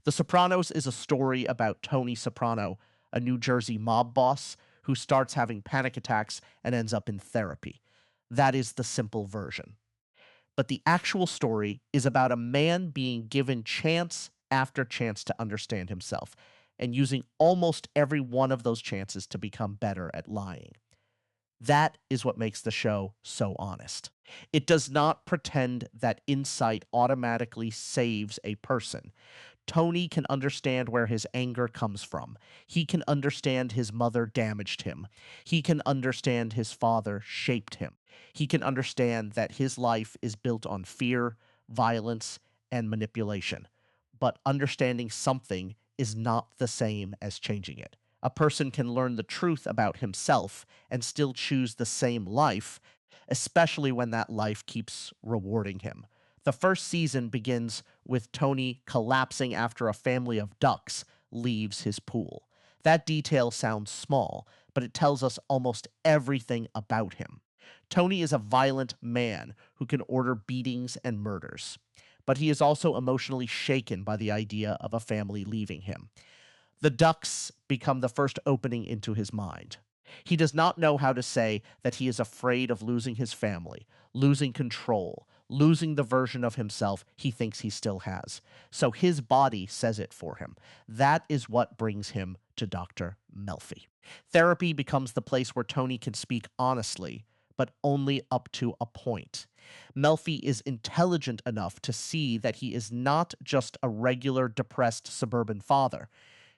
The Sopranos is a story about Tony Soprano, a New Jersey mob boss who starts having panic attacks and ends up in therapy. That is the simple version. But the actual story is about a man being given chance after chance to understand himself and using almost every one of those chances to become better at lying. That is what makes the show so honest. It does not pretend that insight automatically saves a person. Tony can understand where his anger comes from. He can understand his mother damaged him. He can understand his father shaped him. He can understand that his life is built on fear, violence, and manipulation. But understanding something is not the same as changing it. A person can learn the truth about himself and still choose the same life, especially when that life keeps rewarding him. The first season begins with Tony collapsing after a family of ducks leaves his pool. That detail sounds small, but it tells us almost everything about him. Tony is a violent man who can order beatings and murders, but he is also emotionally shaken by the idea of a family leaving him. The ducks become the first opening into his mind. He does not know how to say that he is afraid of losing his family, losing control, losing the version of himself he thinks he still has. So his body says it for him. That is what brings him to Dr. Melfi. Therapy becomes the place where Tony can speak honestly, but only up to a point. Melfi is intelligent enough to see that he is not just a regular depressed suburban father.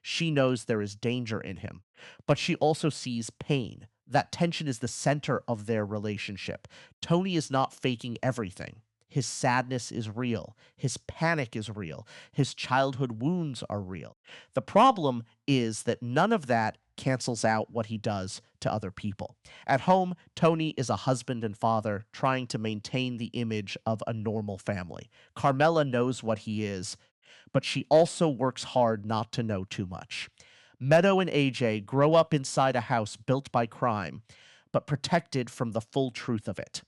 She knows there is danger in him, but she also sees pain. That tension is the center of their relationship. Tony is not faking everything. His sadness is real. His panic is real. His childhood wounds are real. The problem is that none of that cancels out what he does to other people. At home, Tony is a husband and father trying to maintain the image of a normal family. Carmela knows what he is, but she also works hard not to know too much. Meadow and AJ grow up inside a house built by crime, but protected from the full truth of it.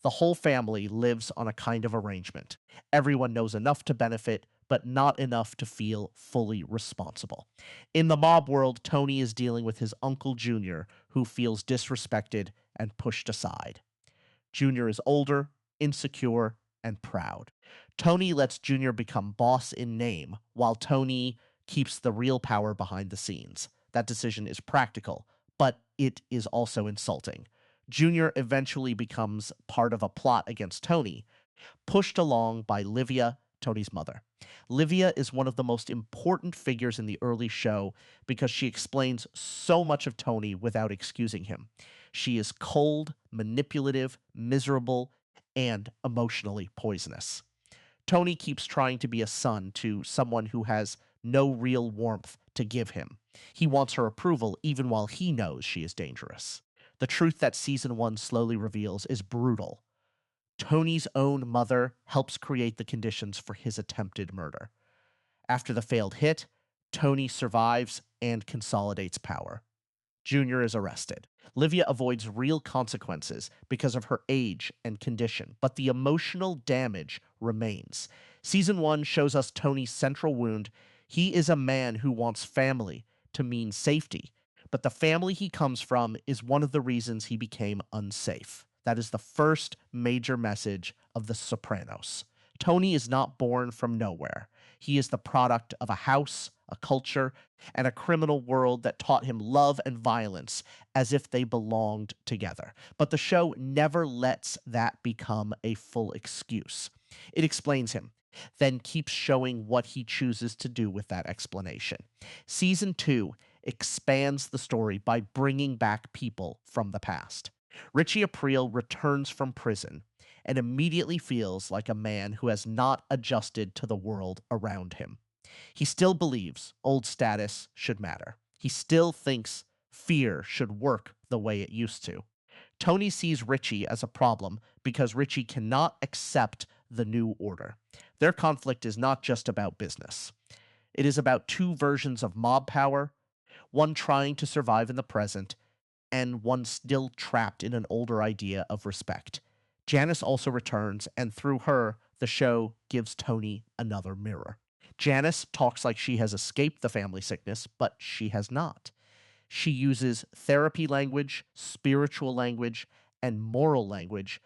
The whole family lives on a kind of arrangement. Everyone knows enough to benefit, but not enough to feel fully responsible. In the mob world, Tony is dealing with his uncle Junior, who feels disrespected and pushed aside. Junior is older, insecure, and proud. Tony lets Junior become boss in name, while Tony keeps the real power behind the scenes. That decision is practical, but it is also insulting. Junior eventually becomes part of a plot against Tony, pushed along by Livia, Tony's mother. Livia is one of the most important figures in the early show because she explains so much of Tony without excusing him. She is cold, manipulative, miserable, and emotionally poisonous. Tony keeps trying to be a son to someone who has no real warmth to give him. He wants her approval even while he knows she is dangerous. The truth that season 1 slowly reveals is brutal. Tony's own mother helps create the conditions for his attempted murder. After the failed hit, Tony survives and consolidates power. Junior is arrested. Livia avoids real consequences because of her age and condition, but the emotional damage remains. Season 1 shows us Tony's central wound. He is a man who wants family to mean safety, but the family he comes from is one of the reasons he became unsafe. That is the first major message of The Sopranos. Tony is not born from nowhere. He is the product of a house, a culture, and a criminal world that taught him love and violence as if they belonged together. But the show never lets that become a full excuse. It explains him, then keeps showing what he chooses to do with that explanation. Season 2 expands the story by bringing back people from the past. Richie Aprile returns from prison and immediately feels like a man who has not adjusted to the world around him. He still believes old status should matter. He still thinks fear should work the way it used to. Tony sees Richie as a problem because Richie cannot accept the new order. Their conflict is not just about business. It is about two versions of mob power, one trying to survive in the present, and one still trapped in an older idea of respect. Janice also returns, and through her, the show gives Tony another mirror. Janice talks like she has escaped the family sickness, but she has not. She uses therapy language, spiritual language, and moral language,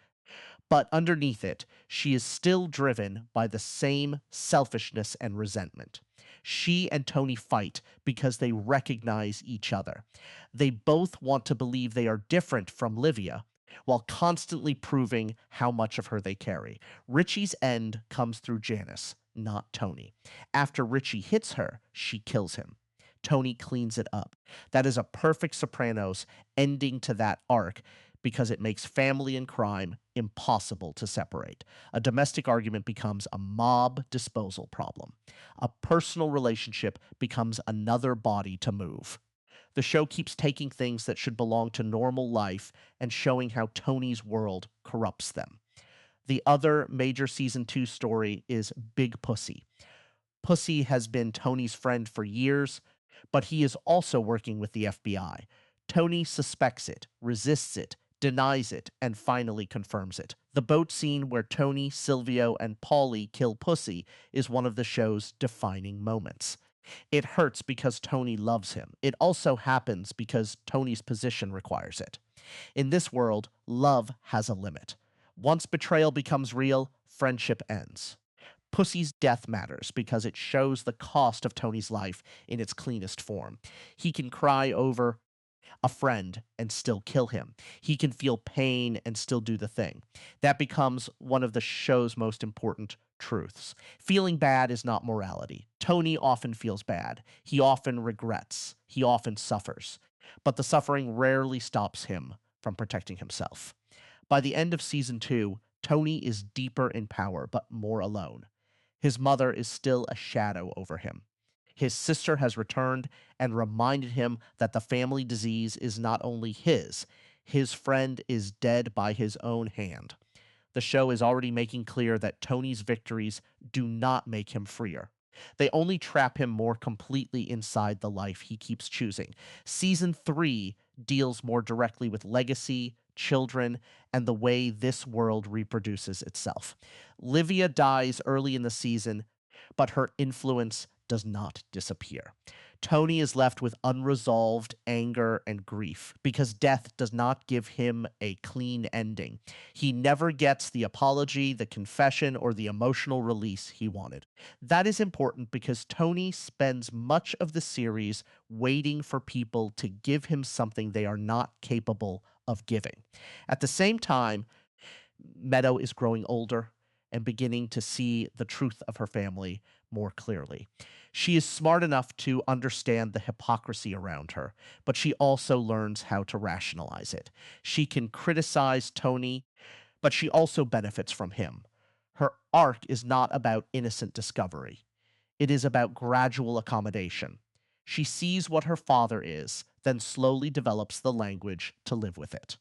but underneath it, she is still driven by the same selfishness and resentment. She and Tony fight because they recognize each other. They both want to believe they are different from Livia, while constantly proving how much of her they carry. Richie's end comes through Janice, not Tony. After Richie hits her, she kills him. Tony cleans it up. That is a perfect Sopranos ending to that arc because it makes family and crime impossible to separate. A domestic argument becomes a mob disposal problem. A personal relationship becomes another body to move. The show keeps taking things that should belong to normal life and showing how Tony's world corrupts them. The other major season 2 story is Big Pussy. Pussy has been Tony's friend for years, but he is also working with the FBI. Tony suspects it, resists it, denies it, and finally confirms it. The boat scene where Tony, Silvio, and Paulie kill Pussy is one of the show's defining moments. It hurts because Tony loves him. It also happens because Tony's position requires it. In this world, love has a limit. Once betrayal becomes real, friendship ends. Pussy's death matters because it shows the cost of Tony's life in its cleanest form. He can cry over a friend and still kill him. He can feel pain and still do the thing. That becomes one of the show's most important truths. Feeling bad is not morality. Tony often feels bad. He often regrets. He often suffers. But the suffering rarely stops him from protecting himself. By the end of season 2, Tony is deeper in power, but more alone. His mother is still a shadow over him. His sister has returned and reminded him that the family disease is not only his friend is dead by his own hand. The show is already making clear that Tony's victories do not make him freer. They only trap him more completely inside the life he keeps choosing. Season 3 deals more directly with legacy, children, and the way this world reproduces itself. Livia dies early in the season, but her influence does not disappear. Tony is left with unresolved anger and grief because death does not give him a clean ending. He never gets the apology, the confession, or the emotional release he wanted. That is important because Tony spends much of the series waiting for people to give him something they are not capable of giving. At the same time, Meadow is growing older and beginning to see the truth of her family more clearly. She is smart enough to understand the hypocrisy around her, but she also learns how to rationalize it. She can criticize Tony, but she also benefits from him. Her arc is not about innocent discovery. It is about gradual accommodation. She sees what her father is, then slowly develops the language to live with it.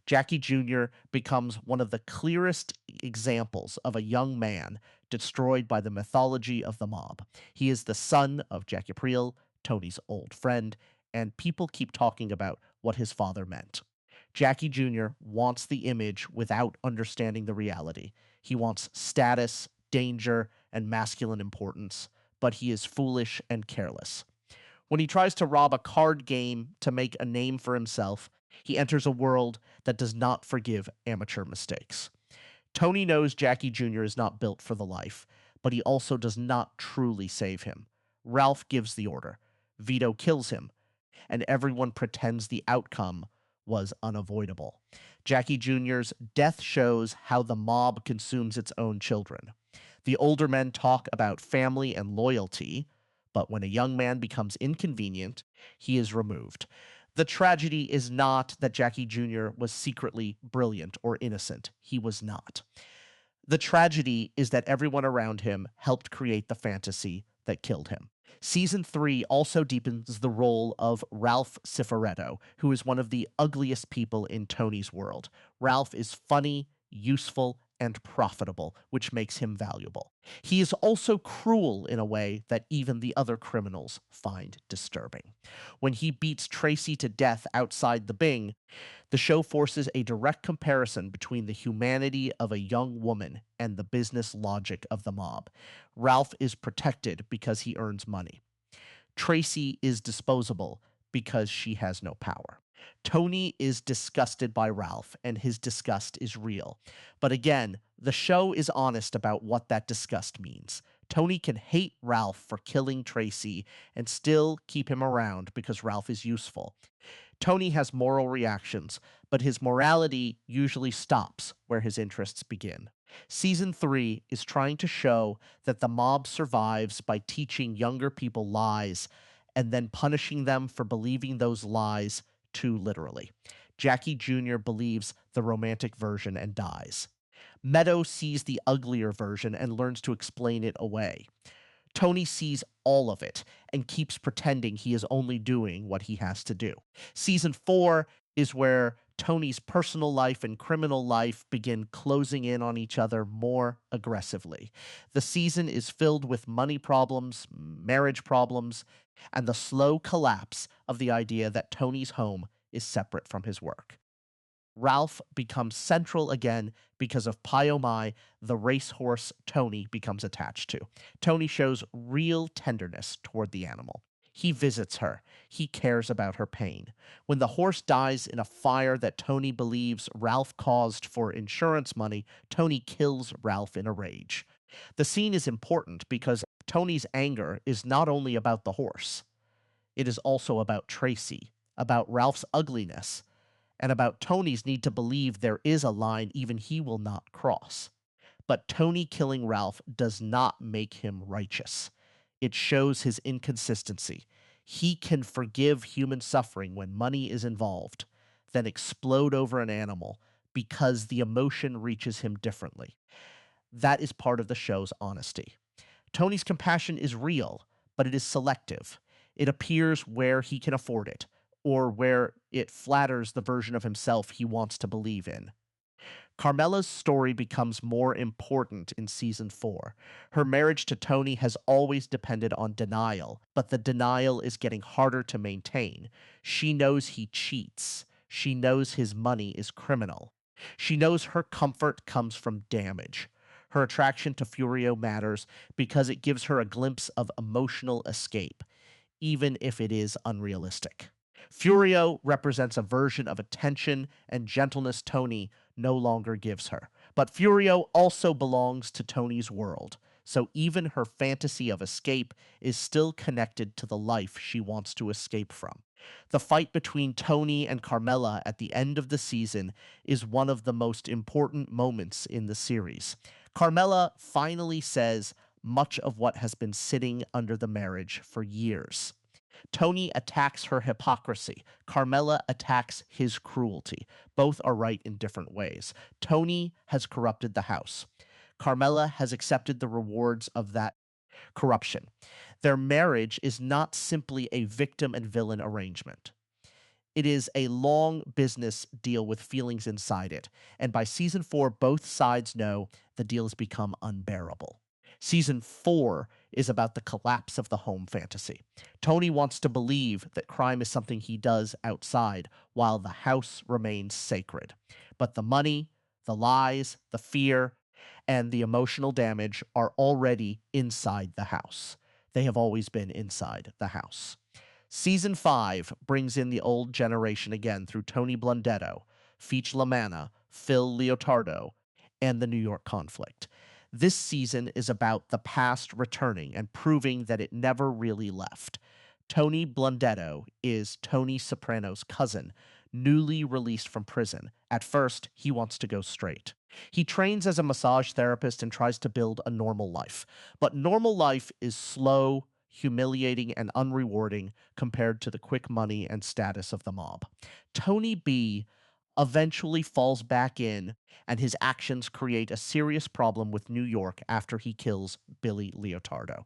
Jackie Jr. becomes one of the clearest examples of a young man destroyed by the mythology of the mob. He is the son of Jack April, Tony's old friend, and people keep talking about what his father meant. Jackie Jr. wants the image without understanding the reality. He wants status, danger, and masculine importance, but he is foolish and careless. When he tries to rob a card game to make a name for himself, he enters a world that does not forgive amateur mistakes. Tony knows Jackie Jr. is not built for the life, but he also does not truly save him. Ralph gives the order. Vito kills him, and everyone pretends the outcome was unavoidable. Jackie Jr.'s death shows how the mob consumes its own children. The older men talk about family and loyalty, but when a young man becomes inconvenient, he is removed. The tragedy is not that Jackie Jr. was secretly brilliant or innocent. He was not. The tragedy is that everyone around him helped create the fantasy that killed him. Season 3 also deepens the role of Ralph Cifaretto, who is one of the ugliest people in Tony's world. Ralph is funny, useful, and profitable, which makes him valuable. He is also cruel in a way that even the other criminals find disturbing. When he beats Tracy to death outside the Bing, the show forces a direct comparison between the humanity of a young woman and the business logic of the mob. Ralph is protected because he earns money. Tracy is disposable because she has no power. Tony is disgusted by Ralph, and his disgust is real. But again, the show is honest about what that disgust means. Tony can hate Ralph for killing Tracy and still keep him around because Ralph is useful. Tony has moral reactions, but his morality usually stops where his interests begin. Season 3 is trying to show that the mob survives by teaching younger people lies and then punishing them for believing those lies too literally. Jackie Jr. believes the romantic version and dies. Meadow sees the uglier version and learns to explain it away. Tony sees all of it and keeps pretending he is only doing what he has to do. Season 4 is where Tony's personal life and criminal life begin closing in on each other more aggressively. The season is filled with money problems, marriage problems, and the slow collapse of the idea that Tony's home is separate from his work. Ralph becomes central again because of Pyomai, the racehorse Tony becomes attached to. Tony shows real tenderness toward the animal. He visits her. He cares about her pain. When the horse dies in a fire that Tony believes Ralph caused for insurance money, Tony kills Ralph in a rage. The scene is important because Tony's anger is not only about the horse, it is also about Tracy, about Ralph's ugliness, and about Tony's need to believe there is a line even he will not cross. But Tony killing Ralph does not make him righteous. It shows his inconsistency. He can forgive human suffering when money is involved, then explode over an animal because the emotion reaches him differently. That is part of the show's honesty. Tony's compassion is real, but it is selective. It appears where he can afford it, or where it flatters the version of himself he wants to believe in. Carmela's story becomes more important in season 4. Her marriage to Tony has always depended on denial, but the denial is getting harder to maintain. She knows he cheats. She knows his money is criminal. She knows her comfort comes from damage. Her attraction to Furio matters because it gives her a glimpse of emotional escape, even if it is unrealistic. Furio represents a version of attention and gentleness Tony no longer gives her. But Furio also belongs to Tony's world, so even her fantasy of escape is still connected to the life she wants to escape from. The fight between Tony and Carmela at the end of the season is one of the most important moments in the series. Carmela finally says much of what has been sitting under the marriage for years. Tony attacks her hypocrisy. Carmela attacks his cruelty. Both are right in different ways. Tony has corrupted the house. Carmela has accepted the rewards of that corruption. Their marriage is not simply a victim and villain arrangement. It is a long business deal with feelings inside it, and by season 4, both sides know the deal has become unbearable. Season 4 is about the collapse of the home fantasy. Tony wants to believe that crime is something he does outside, while the house remains sacred. But the money, the lies, the fear, and the emotional damage are already inside the house. They have always been inside the house. Season 5 brings in the old generation again through Tony Blundetto, Feech LaManna, Phil Leotardo, and the New York conflict. This season is about the past returning and proving that it never really left. Tony Blundetto is Tony Soprano's cousin, newly released from prison. At first, he wants to go straight. He trains as a massage therapist and tries to build a normal life. But normal life is slow, humiliating, and unrewarding compared to the quick money and status of the mob. Tony B eventually falls back in, and his actions create a serious problem with New York after he kills Billy Leotardo.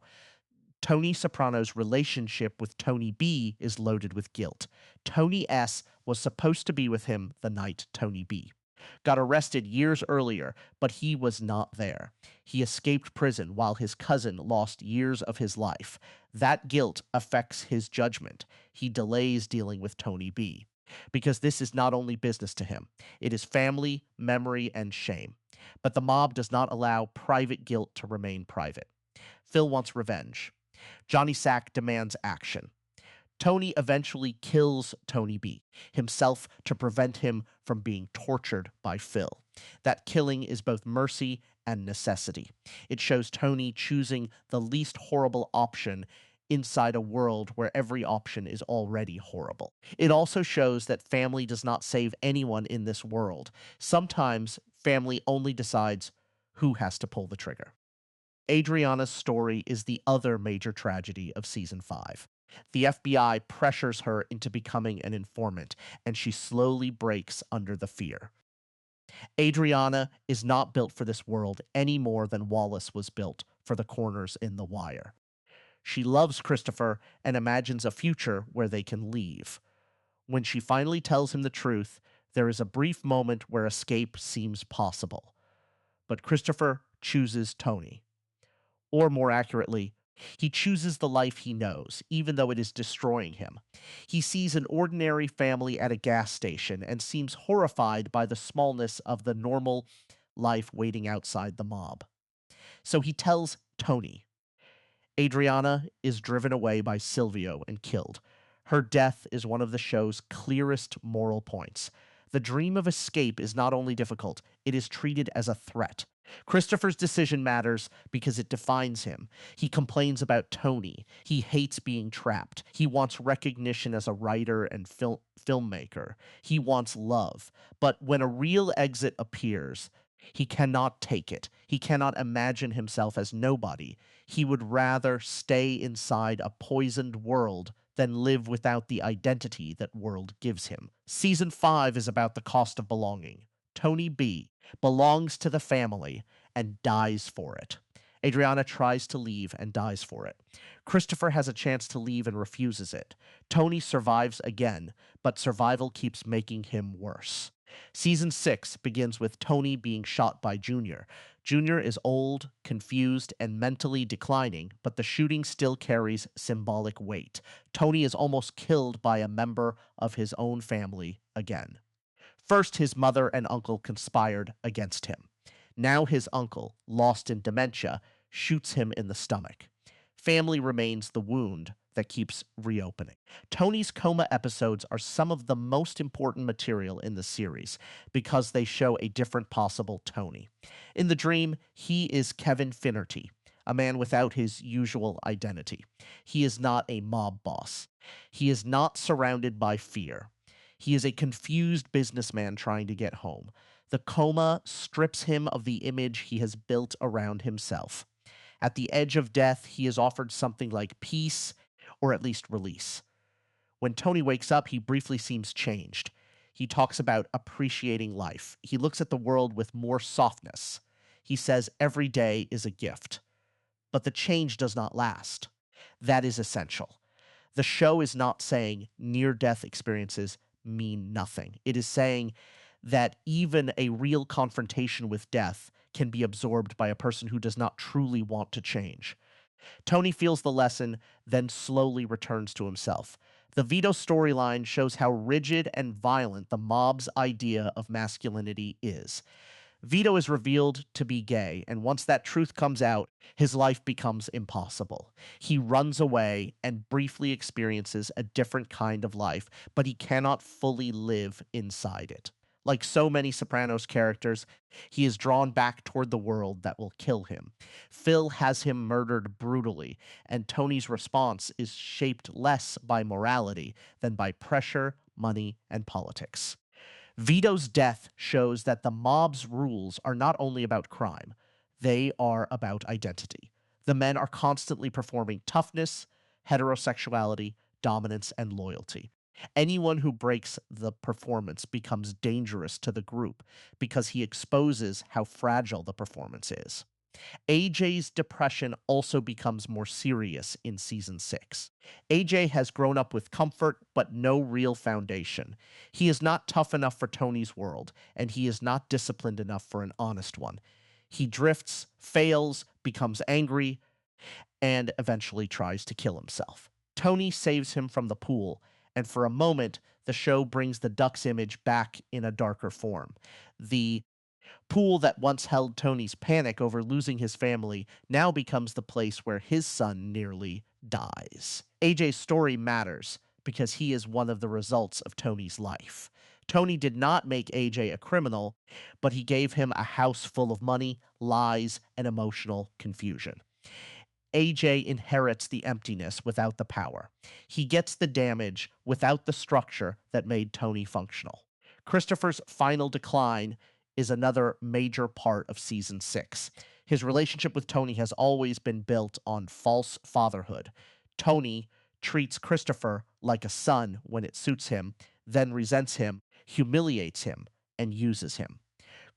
Tony Soprano's relationship with Tony B is loaded with guilt. Tony S was supposed to be with him the night Tony B got arrested years earlier, but he was not there. He escaped prison while his cousin lost years of his life. That guilt affects his judgment. He delays dealing with Tony B. Because this is not only business to him, it is family, memory, and shame. But the mob does not allow private guilt to remain private. Phil wants revenge. Johnny Sack demands action. Tony eventually kills Tony B himself to prevent him from being tortured by Phil. That killing is both mercy and necessity. It shows Tony choosing the least horrible option inside a world where every option is already horrible. It also shows that family does not save anyone in this world. Sometimes family only decides who has to pull the trigger. Adriana's story is the other major tragedy of season 5. The FBI pressures her into becoming an informant, and she slowly breaks under the fear. Adriana is not built for this world any more than Wallace was built for the corners in The Wire. She loves Christopher and imagines a future where they can leave. When she finally tells him the truth, there is a brief moment where escape seems possible. But Christopher chooses Tony. Or more accurately, he chooses the life he knows, even though it is destroying him. He sees an ordinary family at a gas station and seems horrified by the smallness of the normal life waiting outside the mob. So he tells Tony. Adriana is driven away by Silvio and killed. Her death is one of the show's clearest moral points. The dream of escape is not only difficult, it is treated as a threat. Christopher's decision matters because it defines him. He complains about Tony. He hates being trapped. He wants recognition as a writer and filmmaker. He wants love. But when a real exit appears, he cannot take it. He cannot imagine himself as nobody. He would rather stay inside a poisoned world than live without the identity that world gives him. Season 5 is about the cost of belonging. Tony B belongs to the family and dies for it. Adriana tries to leave and dies for it. Christopher has a chance to leave and refuses it. Tony survives again, but survival keeps making him worse. Season 6 begins with Tony being shot by Junior. Junior is old, confused, and mentally declining, but the shooting still carries symbolic weight. Tony is almost killed by a member of his own family again. First, his mother and uncle conspired against him. Now his uncle, lost in dementia, shoots him in the stomach. Family remains the wound that keeps reopening. Tony's coma episodes are some of the most important material in the series because they show a different possible Tony. In the dream, he is Kevin Finnerty, a man without his usual identity. He is not a mob boss. He is not surrounded by fear. He is a confused businessman trying to get home. The coma strips him of the image he has built around himself. At the edge of death, he is offered something like peace, or at least release. When Tony wakes up, he briefly seems changed. He talks about appreciating life. He looks at the world with more softness. He says every day is a gift. But the change does not last. That is essential. The show is not saying near-death experiences mean nothing. It is saying that even a real confrontation with death can be absorbed by a person who does not truly want to change. Tony feels the lesson, then slowly returns to himself. The Vito storyline shows how rigid and violent the mob's idea of masculinity is. Vito is revealed to be gay, and once that truth comes out, his life becomes impossible. He runs away and briefly experiences a different kind of life, but he cannot fully live inside it. Like so many Sopranos characters, he is drawn back toward the world that will kill him. Phil has him murdered brutally, and Tony's response is shaped less by morality than by pressure, money, and politics. Vito's death shows that the mob's rules are not only about crime, they are about identity. The men are constantly performing toughness, heterosexuality, dominance, and loyalty. Anyone who breaks the performance becomes dangerous to the group because he exposes how fragile the performance is. AJ's depression also becomes more serious in season 6. AJ has grown up with comfort, but no real foundation. He is not tough enough for Tony's world, and he is not disciplined enough for an honest one. He drifts, fails, becomes angry, and eventually tries to kill himself. Tony saves him from the pool, and for a moment, the show brings the Duck's image back in a darker form. The pool that once held Tony's panic over losing his family now becomes the place where his son nearly dies. AJ's story matters because he is one of the results of Tony's life. Tony did not make AJ a criminal, but he gave him a house full of money, lies, and emotional confusion. AJ inherits the emptiness without the power. He gets the damage without the structure that made Tony functional. Christopher's final decline is another major part of season 6. His relationship with Tony has always been built on false fatherhood. Tony treats Christopher like a son when it suits him, then resents him, humiliates him, and uses him.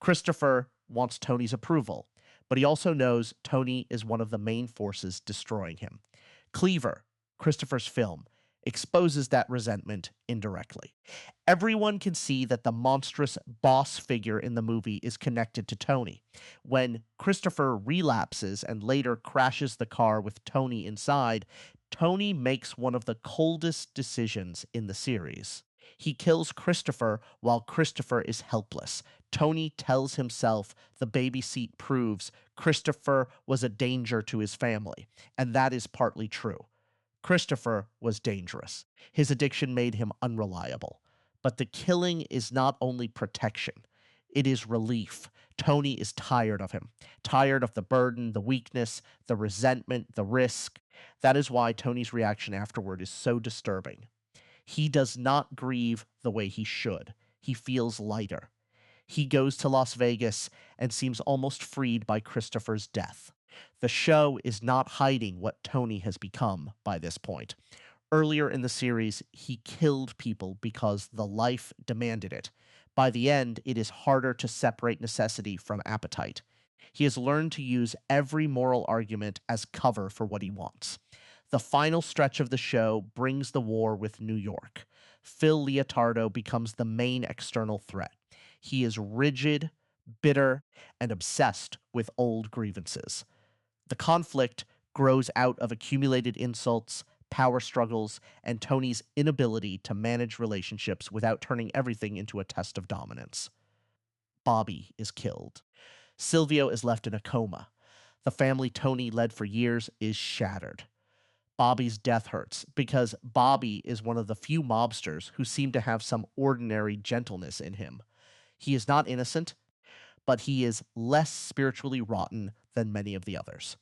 Christopher wants Tony's approval, but he also knows Tony is one of the main forces destroying him. Cleaver, Christopher's film, exposes that resentment indirectly. Everyone can see that the monstrous boss figure in the movie is connected to Tony. When Christopher relapses and later crashes the car with Tony inside, Tony makes one of the coldest decisions in the series. He kills Christopher while Christopher is helpless. Tony tells himself the baby seat proves Christopher was a danger to his family, and that is partly true. Christopher was dangerous. His addiction made him unreliable. But the killing is not only protection, it is relief. Tony is tired of him, tired of the burden, the weakness, the resentment, the risk. That is why Tony's reaction afterward is so disturbing. He does not grieve the way he should. He feels lighter. He goes to Las Vegas and seems almost freed by Christopher's death. The show is not hiding what Tony has become by this point. Earlier in the series, he killed people because the life demanded it. By the end, it is harder to separate necessity from appetite. He has learned to use every moral argument as cover for what he wants. The final stretch of the show brings the war with New York. Phil Leotardo becomes the main external threat. He is rigid, bitter, and obsessed with old grievances. The conflict grows out of accumulated insults, power struggles, and Tony's inability to manage relationships without turning everything into a test of dominance. Bobby is killed. Silvio is left in a coma. The family Tony led for years is shattered. Bobby's death hurts because Bobby is one of the few mobsters who seem to have some ordinary gentleness in him. He is not innocent, but he is less spiritually rotten than many of the others.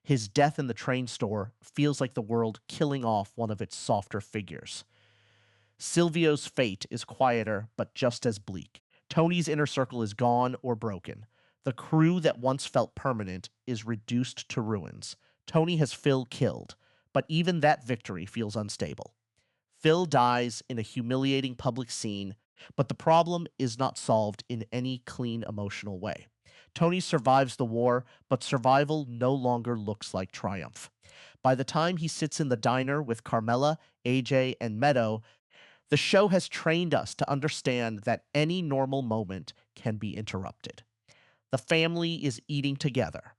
His death in the train store feels like the world killing off one of its softer figures. Silvio's fate is quieter, but just as bleak. Tony's inner circle is gone or broken. The crew that once felt permanent is reduced to ruins. Tony has Phil killed, but even that victory feels unstable. Phil dies in a humiliating public scene, but the problem is not solved in any clean emotional way. Tony survives the war, but survival no longer looks like triumph. By the time he sits in the diner with Carmela, AJ, and Meadow, the show has trained us to understand that any normal moment can be interrupted. The family is eating together,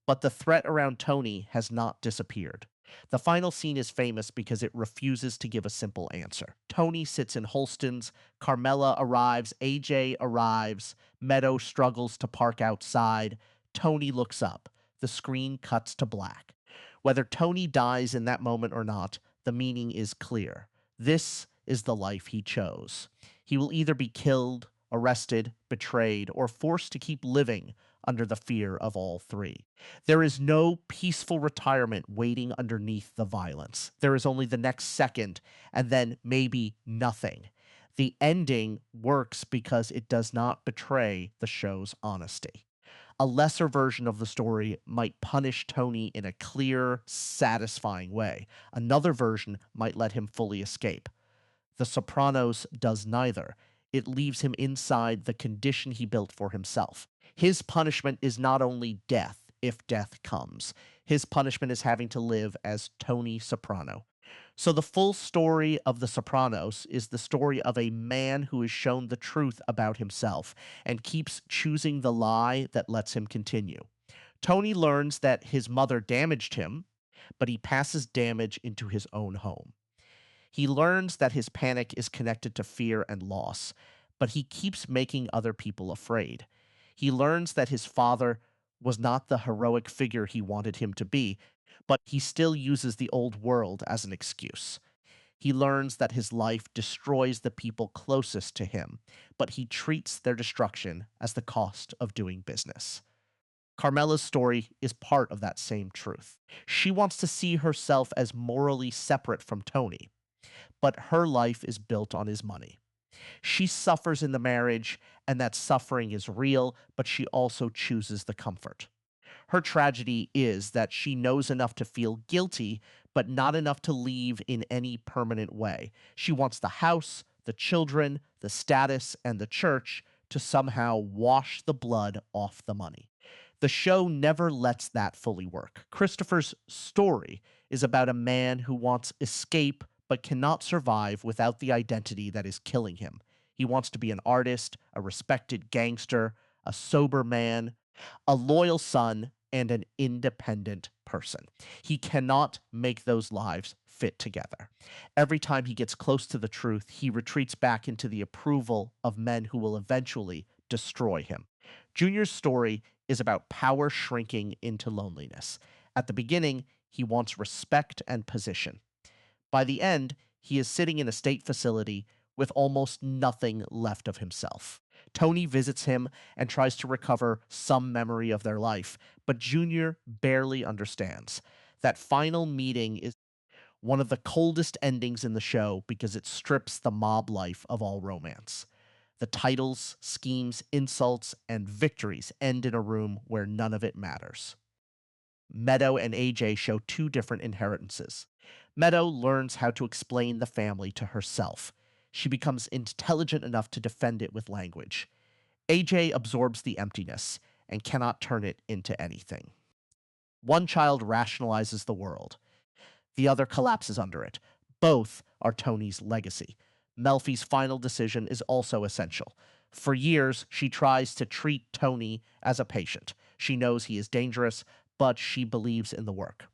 but the threat around Tony has not disappeared. The final scene is famous because it refuses to give a simple answer. Tony sits in Holston's, Carmela arrives, AJ arrives, Meadow struggles to park outside. Tony looks up. The screen cuts to black. Whether Tony dies in that moment or not, the meaning is clear. This is the life he chose. He will either be killed, arrested, betrayed, or forced to keep living under the fear of all three. There is no peaceful retirement waiting underneath the violence. There is only the next second, and then maybe nothing. The ending works because it does not betray the show's honesty. A lesser version of the story might punish Tony in a clear, satisfying way. Another version might let him fully escape. The Sopranos does neither. It leaves him inside the condition he built for himself. His punishment is not only death, if death comes. His punishment is having to live as Tony Soprano. So, the full story of The Sopranos is the story of a man who is shown the truth about himself and keeps choosing the lie that lets him continue. Tony learns that his mother damaged him, but he passes damage into his own home. He learns that his panic is connected to fear and loss, but he keeps making other people afraid. He learns that his father was not the heroic figure he wanted him to be, but he still uses the old world as an excuse. He learns that his life destroys the people closest to him, but he treats their destruction as the cost of doing business. Carmela's story is part of that same truth. She wants to see herself as morally separate from Tony, but her life is built on his money. She suffers in the marriage, and that suffering is real, but she also chooses the comfort. Her tragedy is that she knows enough to feel guilty, but not enough to leave in any permanent way. She wants the house, the children, the status, and the church to somehow wash the blood off the money. The show never lets that fully work. Christopher's story is about a man who wants escape but cannot survive without the identity that is killing him. He wants to be an artist, a respected gangster, a sober man, a loyal son, and an independent person. He cannot make those lives fit together. Every time he gets close to the truth, he retreats back into the approval of men who will eventually destroy him. Junior's story is about power shrinking into loneliness. At the beginning, he wants respect and position. By the end, he is sitting in a state facility with almost nothing left of himself. Tony visits him and tries to recover some memory of their life, but Junior barely understands. That final meeting is one of the coldest endings in the show because it strips the mob life of all romance. The titles, schemes, insults, and victories end in a room where none of it matters. Meadow and AJ show two different inheritances. Meadow learns how to explain the family to herself. She becomes intelligent enough to defend it with language. AJ absorbs the emptiness and cannot turn it into anything. One child rationalizes the world. The other collapses under it. Both are Tony's legacy. Melfi's final decision is also essential. For years, she tries to treat Tony as a patient. She knows he is dangerous, but she believes in the work.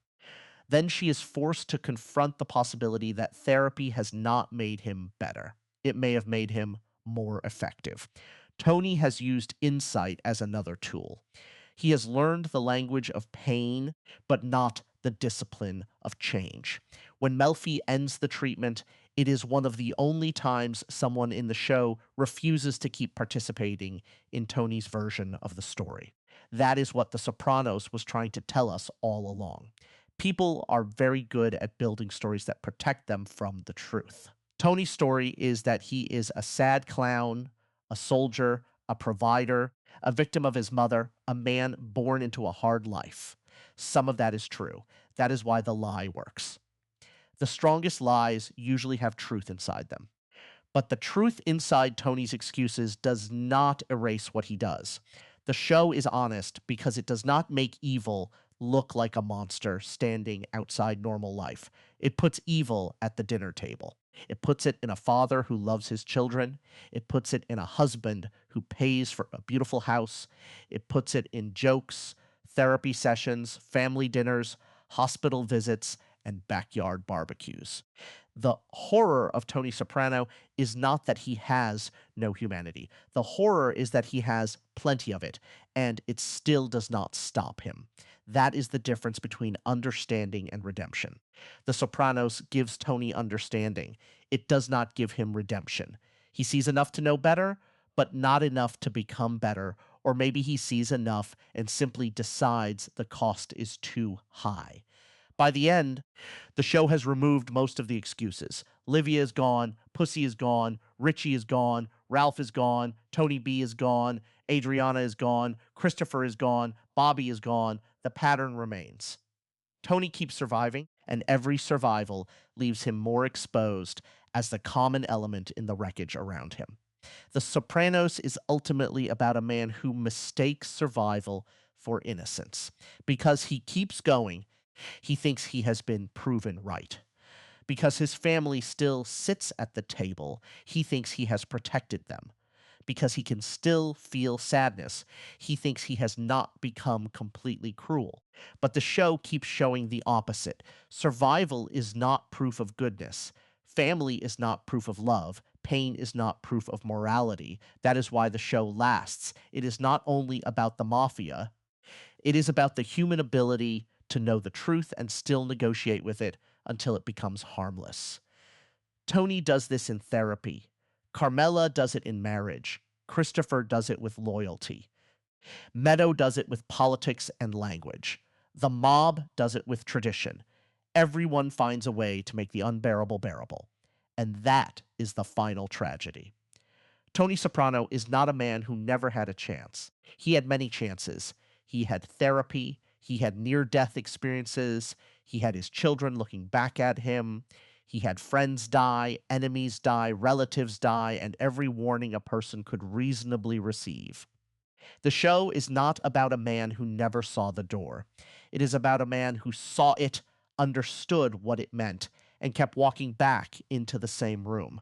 Then she is forced to confront the possibility that therapy has not made him better. It may have made him more effective. Tony has used insight as another tool. He has learned the language of pain, but not the discipline of change. When Melfi ends the treatment, it is one of the only times someone in the show refuses to keep participating in Tony's version of the story. That is what The Sopranos was trying to tell us all along. People are very good at building stories that protect them from the truth. Tony's story is that he is a sad clown, a soldier, a provider, a victim of his mother, a man born into a hard life. Some of that is true. That is why the lie works. The strongest lies usually have truth inside them. But the truth inside Tony's excuses does not erase what he does. The show is honest because it does not make evil look like a monster standing outside normal life. It puts evil at the dinner table. It puts it in a father who loves his children. It puts it in a husband who pays for a beautiful house. It puts it in jokes, therapy sessions, family dinners, hospital visits, and backyard barbecues. The horror of Tony Soprano is not that he has no humanity. The horror is that he has plenty of it, and it still does not stop him. That is the difference between understanding and redemption. The Sopranos gives Tony understanding. It does not give him redemption. He sees enough to know better, but not enough to become better, or maybe he sees enough and simply decides the cost is too high. By the end, the show has removed most of the excuses. Livia is gone, Pussy is gone, Richie is gone, Ralph is gone, Tony B is gone, Adriana is gone, Christopher is gone, Bobby is gone. The pattern remains. Tony keeps surviving, and every survival leaves him more exposed as the common element in the wreckage around him. The Sopranos is ultimately about a man who mistakes survival for innocence. Because he keeps going, he thinks he has been proven right. Because his family still sits at the table, he thinks he has protected them. Because he can still feel sadness, he thinks he has not become completely cruel. But the show keeps showing the opposite. Survival is not proof of goodness. Family is not proof of love. Pain is not proof of morality. That is why the show lasts. It is not only about the mafia, it is about the human ability to know the truth and still negotiate with it until it becomes harmless. Tony does this in therapy. Carmela does it in marriage. Christopher does it with loyalty. Meadow does it with politics and language. The mob does it with tradition. Everyone finds a way to make the unbearable bearable. And that is the final tragedy. Tony Soprano is not a man who never had a chance. He had many chances. He had therapy, he had near death experiences, he had his children looking back at him, he had friends die, enemies die, relatives die, and every warning a person could reasonably receive. The show is not about a man who never saw the door. It is about a man who saw it, understood what it meant, and kept walking back into the same room.